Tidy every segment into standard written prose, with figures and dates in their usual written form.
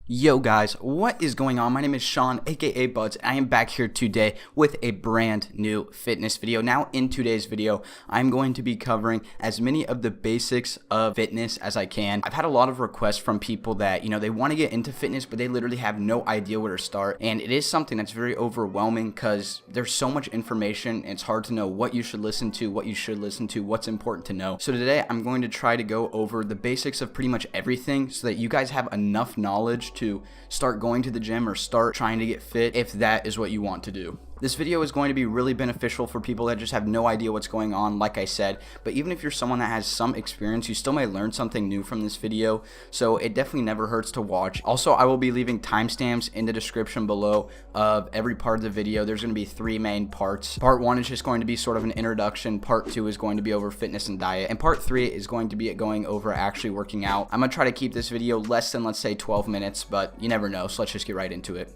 Yo guys, what is going on? My name is Sean, aka Budz, and I am back here today with a brand new fitness video. Now in today's video, I'm going to be covering as many of the basics of fitness as I can. I've had a lot of requests from people that, they want to get into fitness, but they literally have no idea where to start. And it is something that's very overwhelming because there's so much information. And it's hard to know what you should listen to, what's important to know. So today I'm going to try to go over the basics of pretty much everything so that you guys have enough knowledge to start going to the gym or start trying to get fit if that is what you want to do. This video is going to be really beneficial for people that just have no idea what's going on, like I said, but even if you're someone that has some experience, you still may learn something new from this video, so it definitely never hurts to watch. Also, I will be leaving timestamps in the description below of every part of the video. There's going to be three main parts. Part 1 is just going to be sort of an introduction, part 2 is going to be over fitness and diet, and part 3 is going to be going over actually working out. I'm going to try to keep this video less than, let's say, 12 minutes, but you never know, so let's just get right into it.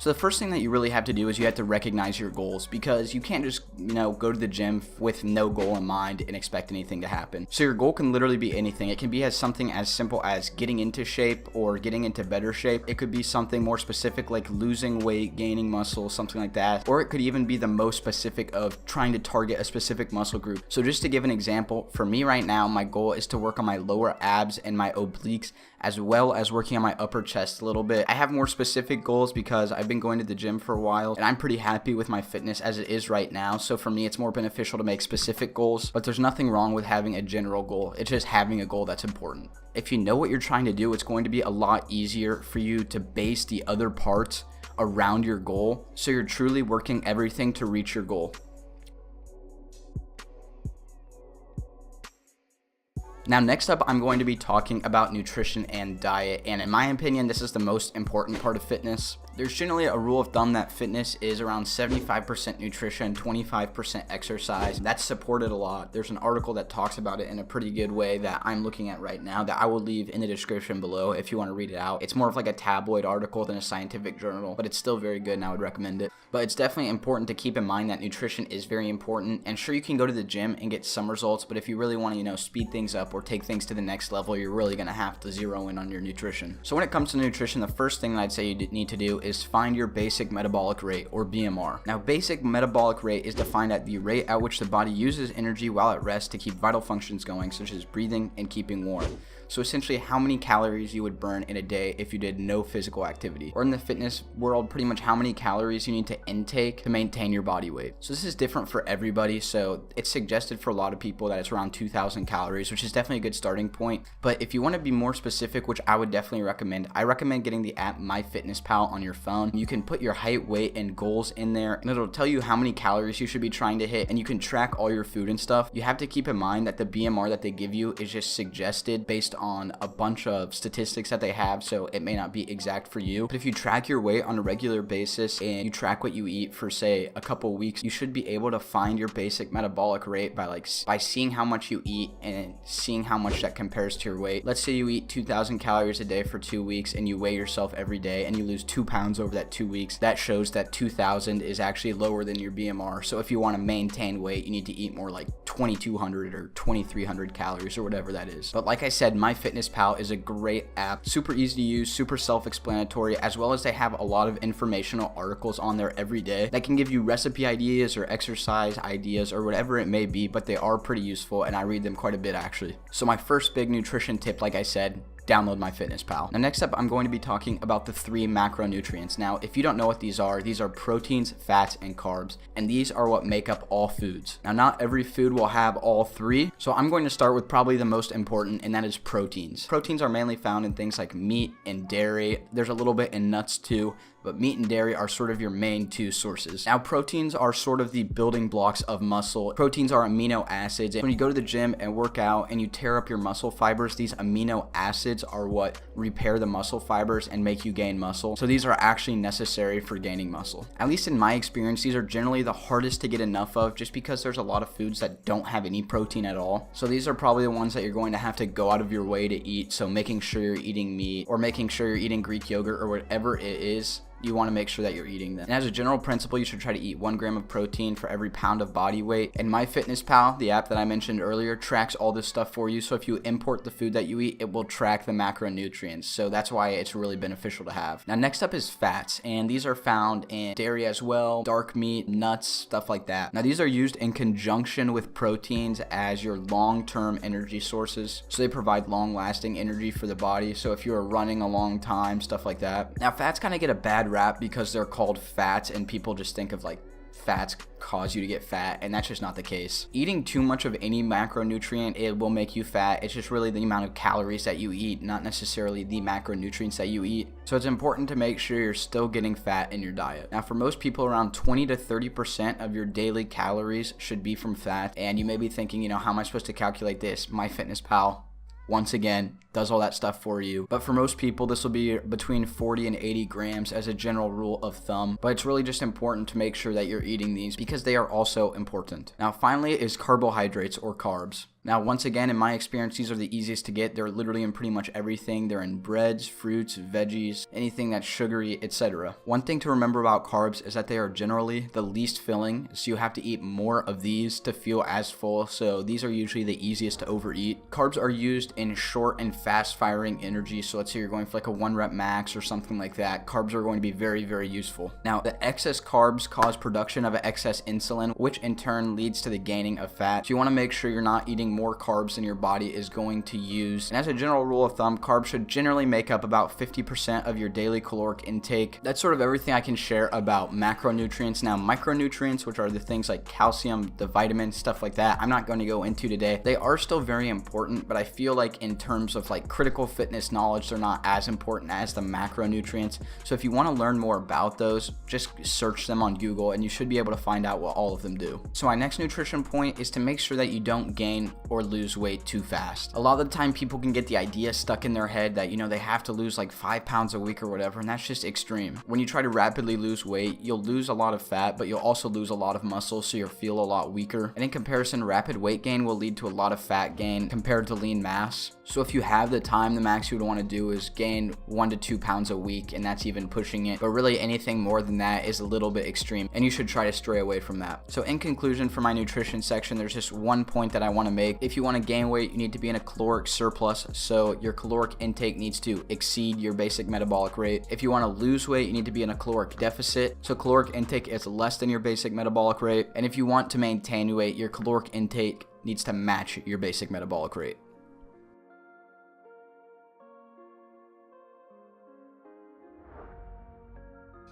So the first thing that you really have to do is you have to recognize your goals, because you can't just, go to the gym with no goal in mind and expect anything to happen. So your goal can literally be anything. It can be as something as simple as getting into shape or getting into better shape. It could be something more specific like losing weight, gaining muscle, something like that. Or it could even be the most specific of trying to target a specific muscle group. So just to give an example, for me right now, my goal is to work on my lower abs and my obliques, as well as working on my upper chest a little bit. I have more specific goals because I've been going to the gym for a while and I'm pretty happy with my fitness as it is right now. So for me, it's more beneficial to make specific goals, but there's nothing wrong with having a general goal. It's just having a goal that's important. If you know what you're trying to do, it's going to be a lot easier for you to base the other parts around your goal. So you're truly working everything to reach your goal. Now, next up, I'm going to be talking about nutrition and diet, and in my opinion, this is the most important part of fitness. There's generally a rule of thumb that fitness is around 75% nutrition, 25% exercise. That's supported a lot. There's an article that talks about it in a pretty good way that I'm looking at right now that I will leave in the description below if you want to read it out. It's more of like a tabloid article than a scientific journal, but it's still very good and I would recommend it. But it's definitely important to keep in mind that nutrition is very important, and sure, you can go to the gym and get some results, but if you really want to, speed things up or take things to the next level, you're really going to have to zero in on your nutrition. So when it comes to nutrition, the first thing that I'd say you need to do is find your basic metabolic rate, or BMR. Now, basic metabolic rate is defined at the rate at which the body uses energy while at rest to keep vital functions going, such as breathing and keeping warm. So essentially how many calories you would burn in a day if you did no physical activity. Or in the fitness world, pretty much how many calories you need to intake to maintain your body weight. So this is different for everybody. So it's suggested for a lot of people that it's around 2,000 calories, which is definitely a good starting point. But if you want to be more specific, which I would definitely recommend, I recommend getting the app MyFitnessPal on your phone. You can put your height, weight, and goals in there, and it'll tell you how many calories you should be trying to hit, and you can track all your food and stuff. You have to keep in mind that the BMR that they give you is just suggested based on a bunch of statistics that they have, so it may not be exact for you. But if you track your weight on a regular basis and you track what you eat for, say, a couple weeks, you should be able to find your basic metabolic rate by seeing how much you eat and seeing how much that compares to your weight. Let's say you eat 2,000 calories a day for 2 weeks and you weigh yourself every day and you lose 2 pounds over that 2 weeks. That shows that 2,000 is actually lower than your BMR. So if you want to maintain weight, you need to eat more like 2,200 or 2,300 calories or whatever that is. But like I said, MyFitnessPal is a great app, super easy to use, super self-explanatory, as well as they have a lot of informational articles on there every day that can give you recipe ideas or exercise ideas or whatever it may be, but they are pretty useful and I read them quite a bit actually. So my first big nutrition tip, like I said, download MyFitnessPal. Now next up, I'm going to be talking about the 3 macronutrients. Now, if you don't know what these are proteins, fats, and carbs, and these are what make up all foods. Now, not every food will have all 3, so I'm going to start with probably the most important, and that is proteins. Proteins are mainly found in things like meat and dairy. There's a little bit in nuts too, but meat and dairy are sort of your main 2 sources. Now, proteins are sort of the building blocks of muscle. Proteins are amino acids. When you go to the gym and work out and you tear up your muscle fibers, these amino acids are what repair the muscle fibers and make you gain muscle. So these are actually necessary for gaining muscle. At least in my experience, these are generally the hardest to get enough of just because there's a lot of foods that don't have any protein at all. So these are probably the ones that you're going to have to go out of your way to eat. So making sure you're eating meat or making sure you're eating Greek yogurt or whatever it is you want to make sure that you're eating them. And as a general principle, you should try to eat 1 gram of protein for every pound of body weight. And MyFitnessPal, the app that I mentioned earlier, tracks all this stuff for you. So if you import the food that you eat, it will track the macronutrients. So that's why it's really beneficial to have. Now, next up is fats, and these are found in dairy as well, dark meat, nuts, stuff like that. Now, these are used in conjunction with proteins as your long-term energy sources. So they provide long-lasting energy for the body. So if you're running a long time, stuff like that. Now, fats kind of get a bad rap because they're called fats, and people just think of like fats cause you to get fat, and that's just not the case. Eating too much of any macronutrient, it will make you fat. It's just really the amount of calories that you eat, not necessarily the macronutrients that you eat. So it's important to make sure you're still getting fat in your diet. Now, for most people, around 20 to 30% of your daily calories should be from fat. And you may be thinking, you know, how am I supposed to calculate this? MyFitnessPal, once again, does all that stuff for you. But for most people, this will be between 40 and 80 grams as a general rule of thumb. But it's really just important to make sure that you're eating these because they are also important. Now, finally is carbohydrates or carbs. Now, once again, in my experience, these are the easiest to get. They're literally in pretty much everything. They're in breads, fruits, veggies, anything that's sugary, etc. One thing to remember about carbs is that they are generally the least filling, so you have to eat more of these to feel as full. So these are usually the easiest to overeat. Carbs are used in short and fast firing energy. So let's say you're going for like a 1 rep max or something like that. Carbs are going to be very, very useful. Now, the excess carbs cause production of excess insulin, which in turn leads to the gaining of fat. So you want to make sure you're not eating more carbs than your body is going to use. And as a general rule of thumb, carbs should generally make up about 50% of your daily caloric intake. That's sort of everything I can share about macronutrients. Now, micronutrients, which are the things like calcium, the vitamins, stuff like that, I'm not going to go into today. They are still very important, but I feel like in terms of like critical fitness knowledge, they're not as important as the macronutrients. So if you want to learn more about those, just search them on Google and you should be able to find out what all of them do. So my next nutrition point is to make sure that you don't gain or lose weight too fast. A lot of the time people can get the idea stuck in their head that, you know, they have to lose like 5 pounds a week or whatever, and that's just extreme. When you try to rapidly lose weight, you'll lose a lot of fat, but you'll also lose a lot of muscle, so you'll feel a lot weaker. And in comparison, rapid weight gain will lead to a lot of fat gain compared to lean mass. So if you have the time, the max you would want to do is gain 1 to 2 pounds a week, and that's even pushing it. But really anything more than that is a little bit extreme, and you should try to stray away from that. So in conclusion, for my nutrition section, there's just one point that I want to make. If you want to gain weight, you need to be in a caloric surplus, so your caloric intake needs to exceed your basic metabolic rate. If you want to lose weight, you need to be in a caloric deficit, so caloric intake is less than your basic metabolic rate. And if you want to maintain weight, your caloric intake needs to match your basic metabolic rate.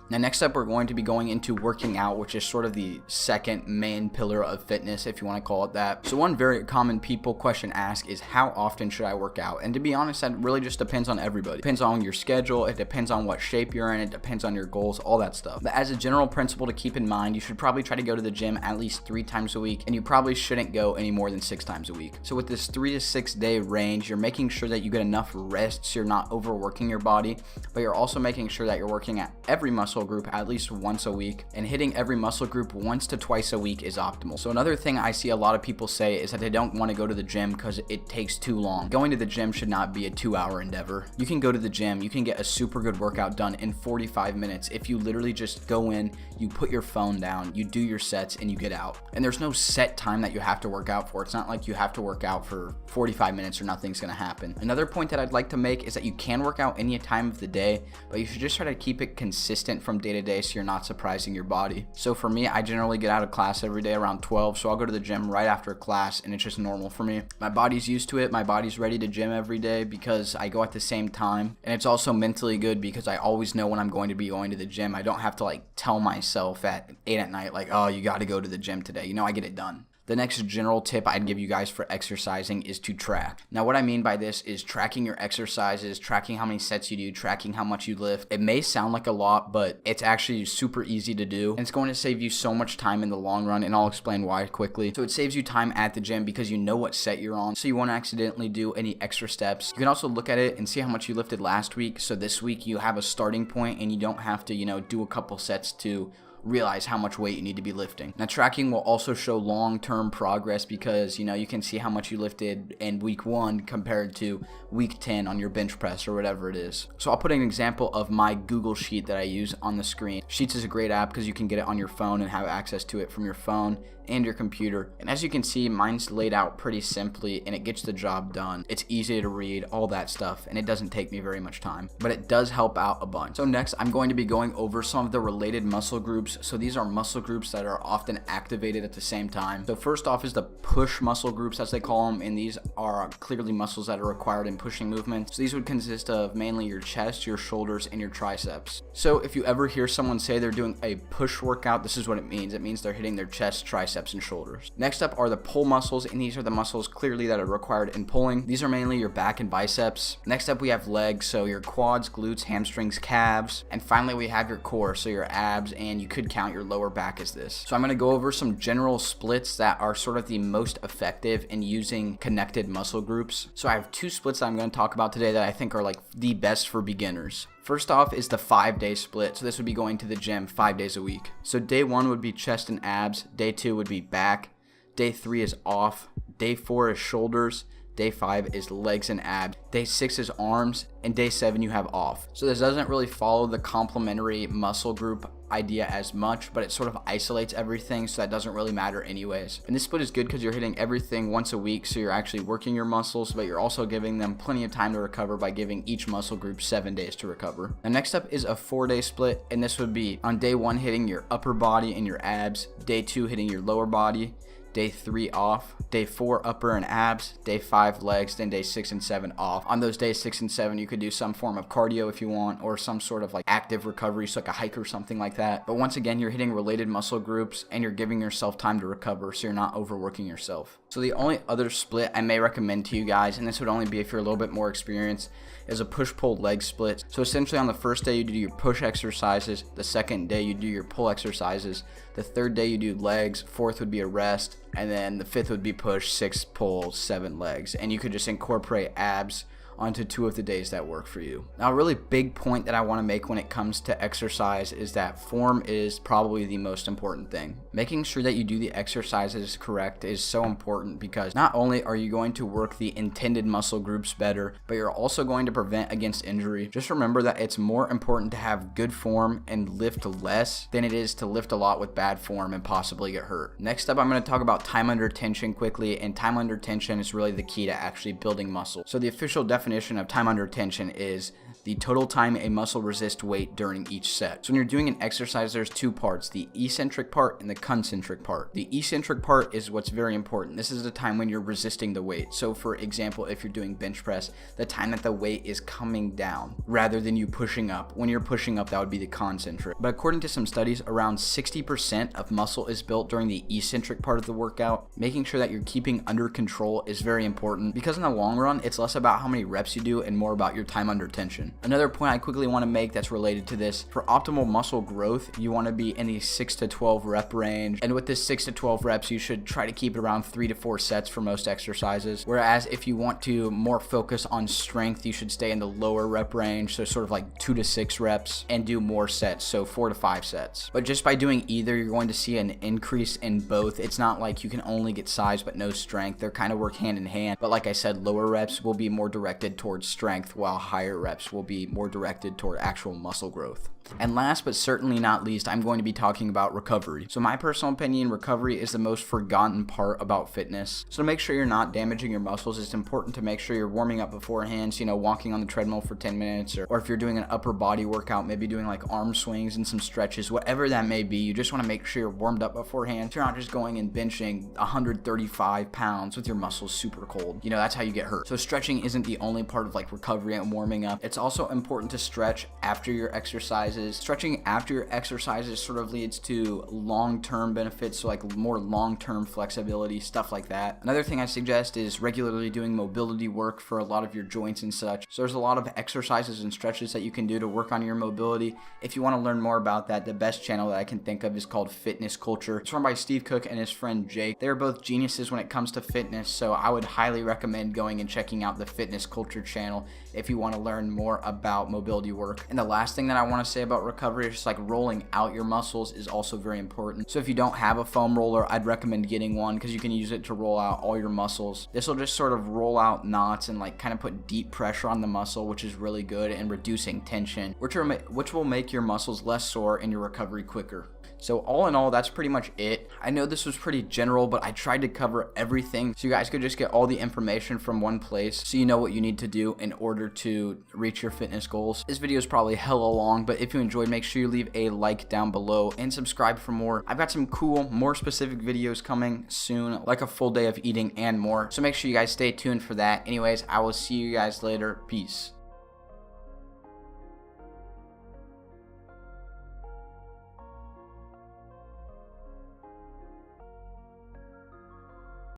Now, next up, we're going to be going into working out, which is sort of the second main pillar of fitness, if you want to call it that. So one very common question asked is, how often should I work out? And to be honest, that really just depends on everybody. It depends on your schedule. It depends on what shape you're in. It depends on your goals, all that stuff. But as a general principle to keep in mind, you should probably try to go to the gym at least 3 times a week, and you probably shouldn't go any more than 6 times a week. So with this 3 to 6 day range, you're making sure that you get enough rest so you're not overworking your body, but you're also making sure that you're working at every muscle group at least once a week, and hitting every muscle group once to twice a week is optimal. So another thing I see a lot of people say is that they don't want to go to the gym because it takes too long. Going to the gym should not be a 2-hour endeavor. You can go to the gym, you can get a super good workout done in 45 minutes if you literally just go in, you put your phone down, you do your sets, and you get out. And there's no set time that you have to work out for. It's not like you have to work out for 45 minutes or nothing's going to happen. Another point that I'd like to make is that you can work out any time of the day, but you should just try to keep it consistent from day to day so you're not surprising your body. So for me, I generally get out of class every day around 12, so I'll go to the gym right after class, and it's just normal for me. My body's used to it. My body's ready to gym every day because I go at the same time, and it's also mentally good because I always know when I'm going to be going to the gym. I don't have to like tell myself at 8 at night like, oh, you got to go to the gym today. You know, I get it done. The next general tip I'd give you guys for exercising is to track. Now, what I mean by this is tracking your exercises, tracking how many sets you do, tracking how much you lift. It may sound like a lot, but it's actually super easy to do, and it's going to save you so much time in the long run, and I'll explain why quickly. So it saves you time at the gym because you know what set you're on, so you won't accidentally do any extra steps. You can also look at it and see how much you lifted last week, so this week you have a starting point and you don't have to, do a couple sets to realize how much weight you need to be lifting. Now, tracking will also show long-term progress because, you can see how much you lifted in week 1 compared to week 10 on your bench press or whatever it is. So I'll put an example of my Google Sheet that I use on the screen. Sheets is a great app because you can get it on your phone and have access to it from your phone and your computer. And as you can see, mine's laid out pretty simply and it gets the job done. It's easy to read, all that stuff, and it doesn't take me very much time, but it does help out a bunch. So next, I'm going to be going over some of the related muscle groups. So these are muscle groups that are often activated at the same time. So first off is the push muscle groups, as they call them, and these are clearly muscles that are required in pushing movements. So these would consist of mainly your chest, your shoulders, and your triceps. So if you ever hear someone say they're doing a push workout, this is what it means. It means they're hitting their chest, triceps, and shoulders. Next up are the pull muscles, and these are the muscles clearly that are required in pulling. These are mainly your back and biceps. Next up we have legs, so your quads, glutes, hamstrings, calves, and finally we have your core, so your abs, and you could count your lower back as this. So I'm going to go over some general splits that are sort of the most effective in using connected muscle groups. So I have 2 splits that I'm going to talk about today that I think are like the best for beginners. First off is the 5-day split. So this would be going to the gym 5 days a week. So day 1 would be chest and abs. Day 2 would be back. Day 3 is off. Day 4 is shoulders. Day 5 is legs and abs. Day 6 is arms. And day 7 you have off. So this doesn't really follow the complementary muscle group idea as much, but it sort of isolates everything, so that doesn't really matter anyways. And this split is good because you're hitting everything once a week, so you're actually working your muscles, but you're also giving them plenty of time to recover by giving each muscle group 7 days to recover. And next up is a 4-day split, and this would be on day 1 hitting your upper body and your abs, day 2 hitting your lower body, day 3 off, day 4 upper and abs, day 5 legs, then day 6 and 7 off. On those days 6 and 7, you could do some form of cardio if you want, or some sort of like active recovery, so like a hike or something like that. But once again, you're hitting related muscle groups and you're giving yourself time to recover, so you're not overworking yourself. So the only other split I may recommend to you guys, and this would only be if you're a little bit more experienced, is a push-pull leg split. So essentially on the first day you do your push exercises, the second day you do your pull exercises, the third day you do legs, 4th would be a rest, and then the 5th would be push, 6 pull, 7 legs. And you could just incorporate abs onto 2 of the days that work for you. Now, a really big point that I want to make when it comes to exercise is that form is probably the most important thing. Making sure that you do the exercises correct is so important because not only are you going to work the intended muscle groups better, but you're also going to prevent against injury. Just remember that it's more important to have good form and lift less than it is to lift a lot with bad form and possibly get hurt. Next up, I'm going to talk about time under tension quickly, and time under tension is really the key to actually building muscle. So the official definition of time under tension is the total time a muscle resists weight during each set. So when you're doing an exercise, there's 2 parts, the eccentric part and the concentric part. The eccentric part is what's very important. This is the time when you're resisting the weight. So for example, if you're doing bench press, the time that the weight is coming down rather than you pushing up. When you're pushing up, that would be the concentric. But according to some studies, around 60% of muscle is built during the eccentric part of the workout. Making sure that you're keeping under control is very important because in the long run, it's less about how many reps you do and more about your time under tension. Another point I quickly want to make that's related to this, for optimal muscle growth, you want to be in the 6 to 12 rep range. And with this 6 to 12 reps, you should try to keep it around 3 to 4 sets for most exercises. Whereas if you want to more focus on strength, you should stay in the lower rep range. So sort of like 2 to 6 reps and do more sets. So 4 to 5 sets. But just by doing either, you're going to see an increase in both. It's not like you can only get size but no strength. They're kind of work hand in hand. But like I said, lower reps will be more directed towards strength while higher reps will be more directed toward actual muscle growth. And last but certainly not least, I'm going to be talking about recovery. So my personal opinion, recovery is the most forgotten part about fitness. So to make sure you're not damaging your muscles, it's important to make sure you're warming up beforehand. So, walking on the treadmill for 10 minutes, or if you're doing an upper body workout, maybe doing like arm swings and some stretches, whatever that may be, you just want to make sure you're warmed up beforehand. So you're not just going and benching 135 pounds with your muscles super cold. That's how you get hurt. So stretching isn't the only part of like recovery and warming up. It's also important to stretch after your exercise. Stretching after your exercises sort of leads to long-term benefits, so like more long-term flexibility, stuff like that. Another thing I suggest is regularly doing mobility work for a lot of your joints and such. So there's a lot of exercises and stretches that you can do to work on your mobility. If you want to learn more about that, the best channel that I can think of is called Fitness Culture. It's run by Steve Cook and his friend Jake. They're both geniuses when it comes to fitness, so I would highly recommend going and checking out the Fitness Culture channel if you want to learn more about mobility work. And the last thing that I want to say about recovery is just like rolling out your muscles is also very important. So if you don't have a foam roller, I'd recommend getting one because you can use it to roll out all your muscles. This will just sort of roll out knots and like kind of put deep pressure on the muscle, which is really good in reducing tension, which will make your muscles less sore and your recovery quicker. So all in all, that's pretty much it. I know this was pretty general, but I tried to cover everything so you guys could just get all the information from one place so you know what you need to do in order to reach your fitness goals. This video is probably hella long, but if you enjoyed, make sure you leave a like down below and subscribe for more. I've got some cool, more specific videos coming soon, like a full day of eating and more. So make sure you guys stay tuned for that. Anyways, I will see you guys later. Peace.